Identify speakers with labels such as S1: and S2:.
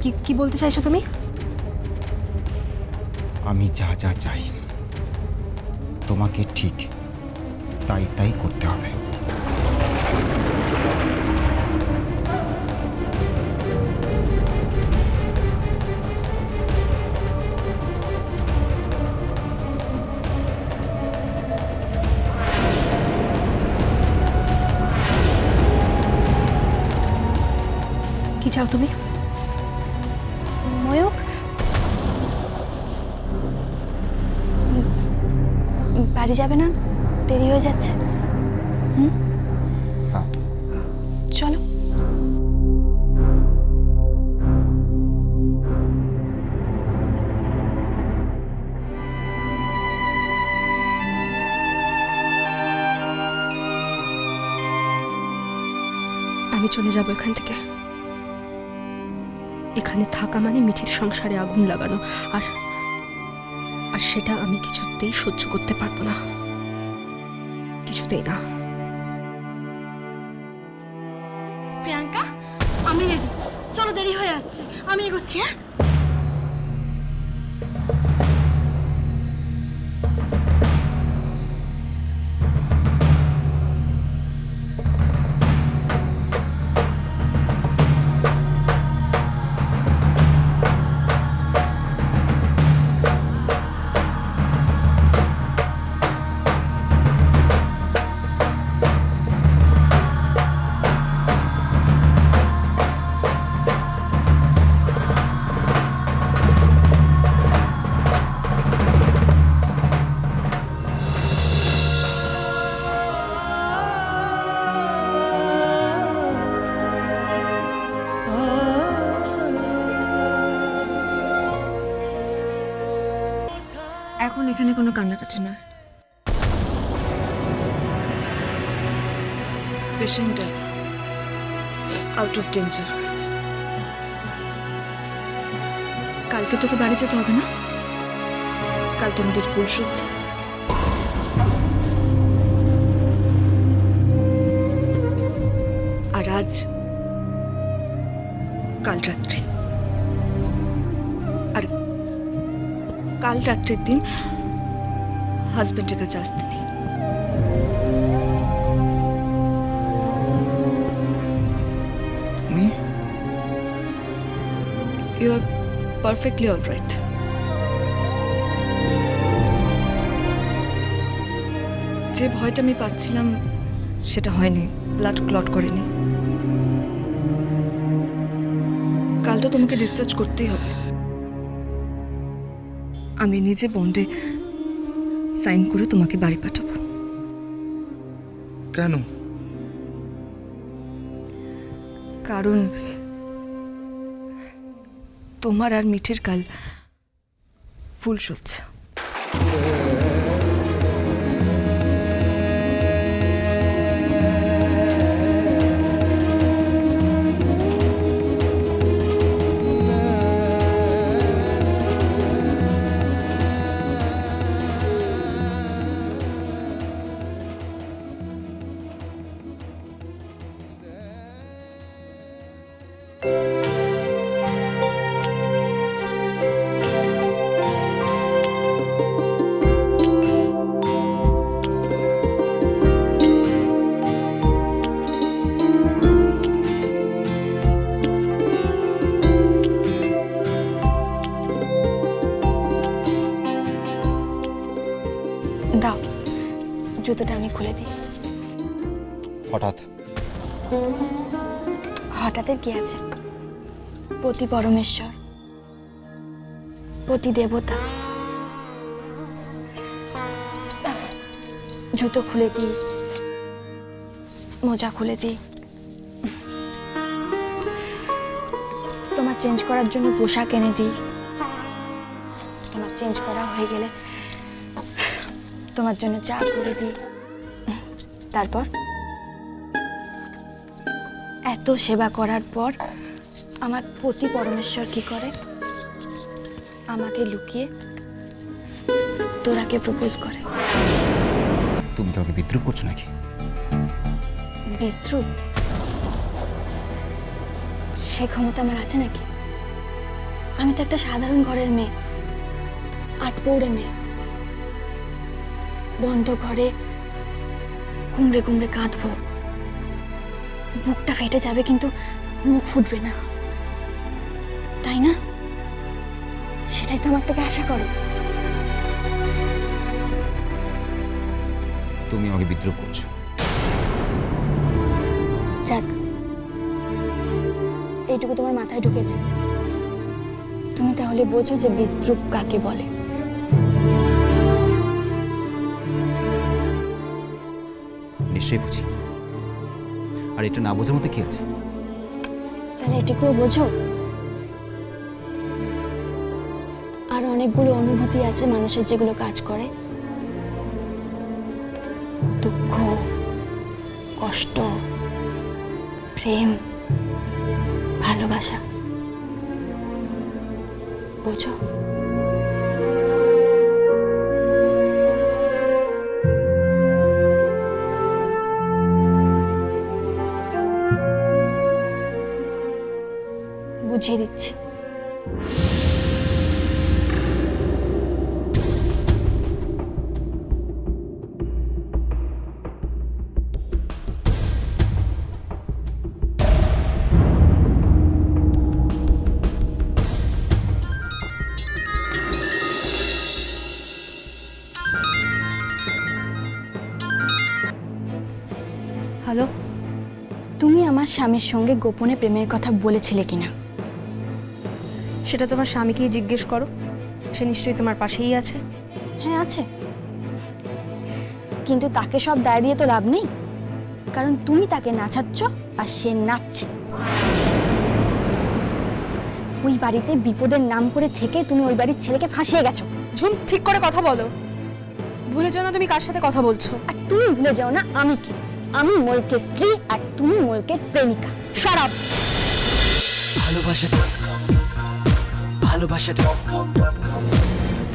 S1: কি কি বলতে চাইছো তুমি?
S2: আমি যা যা চাই তোমাকে ঠিক তাই তাই করতে হবে।
S1: কি চাও তুমি?
S3: ময়ূক, বাড়ি যাবে না? দেরি হয়ে যাচ্ছে।
S2: হ্যাঁ,
S3: চলো।
S1: আমি চলে যাব এখান থেকে। এখানে থাকা মানে মিঠির সংসারে আগুন লাগানো, আর আর সেটা আমি কিছুতেই সহ্য করতে পারবো না, কিছুতেই না।
S3: প্রিয়াঙ্কা, আমি রেডি, চলো, দেরি হয়ে যাচ্ছে, আমি এগোচ্ছি। হ্যাঁ,
S4: এখন এখানে কোনো কান্নাকাটি নয়। Patient out of danger. কালকে তোকে বাড়ি যেতে হবে না? কাল তোমাদের ফুল সজ্জা। আর আজ কাল রাত্রি, আর কাল রাত্রের দিন হাজবেন্ডের কাছে আসতে নেই।
S2: তুমি
S4: you are perfectly all right. যে ভয়টা আমি পাচ্ছিলাম সেটা হয়নি, ব্লাড ক্লট করেনি। কাল তো তোমাকে ডিসচার্জ করতেই হবে। আমি নিজে বন্ডে সাইন করে তোমাকে বাড়ি পাঠাবো।
S2: কেন?
S4: কারণ তোমার আর মিঠির কাল ফুল সজ্জা।
S3: দাও, জুতোটা আমি খুলে দিই।
S2: হঠাৎ?
S3: হঠাৎের কি আছে? পতি পরমেশ্বর, পতি দেবতা। জুতো খুলে দিই, মোজা খুলে দিই, তোমার চেঞ্জ করার জন্য পোশাক এনে দিই। তোমার চেঞ্জ করা হয়ে গেলে তোমার জন্য চা করে দিই। তারপর এত সেবা করার পর আমার পতি পরমেশ্বর কি করে? আমাকে লুকিয়ে তোরাকে প্রপোজ করে।
S2: তুমি কি আমাকে বিদ্রুপ করছো নাকি?
S3: বিদ্রুপ? সে ক্ষমতা আমার আছে নাকি? আমি তো একটা সাধারণ ঘরের মেয়ে, আটপৌড়ে মেয়ে। বন্ধ ঘরে কুমড়ে কুমড়ে কাঁদবো, বুকটা ফেটে যাবে কিন্তু মুখ ফুটবে না, তাই না? সেটাই তো আমার থেকে আশা করো।
S2: তুমি আমাকে বিদ্রুপ করছো।
S3: যাক, এইটুকু তোমার মাথায় ঢুকেছে। তুমি তাহলে বোঝো যে বিদ্রুপ কাকে বলে।
S2: নিশ্চয়ই বুঝি। আর এটা না বোঝার মতো কি আছে?
S3: তাহলে এটুকুও বোঝো, আর অনেকগুলো অনুভূতি আছে মানুষের যেগুলো কাজ করে। দুঃখ, কষ্ট, প্রেম, ভালোবাসা, বোঝো? বুঝিয়ে দিচ্ছি।
S1: হ্যালো,
S3: তুমি আমার স্বামীর সঙ্গে গোপনে প্রেমের কথা বলেছিলে কিনা?
S1: সেটা তোমার স্বামীকেই জিজ্ঞেস করো, সে নিশ্চয়ই তোমার পাশেই আছে।
S3: হ্যাঁ আছে, কিন্তু তাকে সব দায় দিয়ে তো লাভ নেই, কারণ তুমি তাকে নাচাচ্ছ আর সে নাচছে। ওই বাড়িতে বিপদের নাম করে থেকে তুমি ওই বাড়ির ছেলেকে ফাঁসিয়ে গেছো।
S1: ঝুম, ঠিক করে কথা বলো। ভুলে যাও না তুমি কার সাথে কথা বলছো।
S3: আর তুমি ভুলে যাও না আমি কি, আমি ময়ূকের স্ত্রী আর তুমি ময়ূকের প্রেমিকা। শরাব
S5: ভালোবাসা